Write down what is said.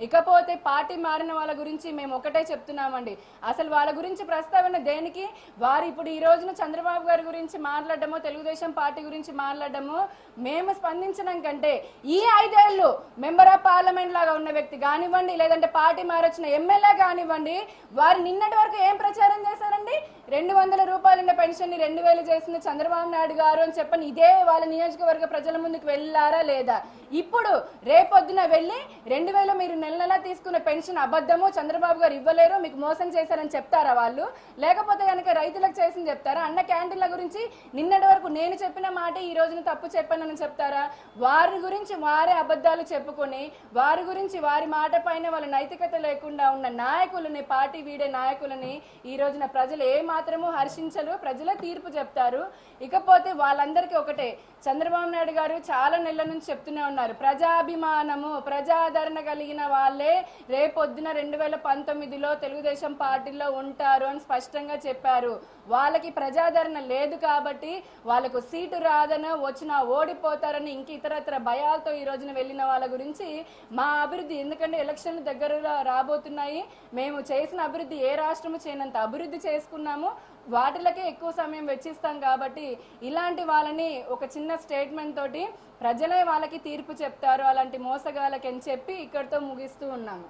ఇకపోతే పార్టీ మారిన వాళ్ళ గురించి మేము ఒకటే చెప్తున్నామండి, అసలు వాళ్ళ గురించి ప్రస్తావన దేనికి? వారు ఇప్పుడు ఈ రోజున చంద్రబాబు గారి గురించి మాట్లాడడమో తెలుగుదేశం పార్టీ గురించి మాట్లాడడమో మేము స్పందించడం కంటే ఈ 5 ఏళ్ళు మెంబర్ ఆఫ్ పార్లమెంట్ లాగా ఉన్న వ్యక్తి కానివ్వండి, లేదంటే పార్టీ మారొచ్చిన ఎమ్మెల్యే కానివ్వండి, వారు నిన్నటి వరకు ఏం ప్రచారం చేశారండి? 200 రూపాయలున్న పెన్షన్ ని 2000 చేసిన చంద్రబాబు నాయుడు గారు అని చెప్పని ఇదే వాళ్ళ నియోజకవర్గ ప్రజల ముందుకు వెళ్ళారా లేదా? ఇప్పుడు రేపొద్దున వెళ్ళి 2000 మీరు నెల నెలా తీసుకున్న పెన్షన్ అబద్ధము, చంద్రబాబు గారు ఇవ్వలేరు, మీకు మోసం చేశారని చెప్తారా వాళ్ళు? లేకపోతే కనుక రైతులకు చేసింది చెప్తారా? అన్న క్యాంటీన్ల గురించి నిన్నటి వరకు నేను చెప్పిన మాట ఈ రోజున తప్పు చెప్పానని చెప్తారా? వారి గురించి వారే అబద్ధాలు చెప్పుకొని, వారి గురించి వారి మాట పైన వాళ్ళ నైతికత లేకుండా ఉన్న నాయకులని, పార్టీ వీడే నాయకులని ఈ రోజున ప్రజలు ఏ మాత్రము హర్షించరు, ప్రజలే తీర్పు చెప్తారు. ఇకపోతే వాళ్ళందరికీ ఒకటే, చంద్రబాబు నాయుడు గారు చాలా నెలల నుంచి చెప్తూనే ఉన్నారు, ప్రజాభిమానము ప్రజాదరణ కలిగిన వాళ్ళే రేపొద్దున 2019లో తెలుగుదేశం పార్టీలో ఉంటారు అని స్పష్టంగా చెప్పారు. వాళ్ళకి ప్రజాదరణ లేదు కాబట్టి వాళ్ళకు సీటు రాదనో వచ్చినా ఓడిపోతారని ఇంక ఇతరత్ర భయాలతో ఈ రోజున వెళ్ళిన వాళ్ళ గురించి మా అభివృద్ధి, ఎందుకంటే ఎలక్షన్లు దగ్గరలో రాబోతున్నాయి, మేము చేసిన అభివృద్ధి ఏ రాష్ట్రము చేయనంత అభివృద్ధి చేసుకున్నాము, వాటిలకే ఎక్కువ సమయం వెచ్చిస్తాం కాబట్టి ఇలాంటి వాళ్ళని ఒక చిన్న స్టేట్మెంట్ తోటి ప్రజలే వాళ్ళకి తీర్పు చెప్తారు అలాంటి మోసగాళ్ళకి అని చెప్పి ఇక్కడితో ముగిస్తూ ఉన్నాము.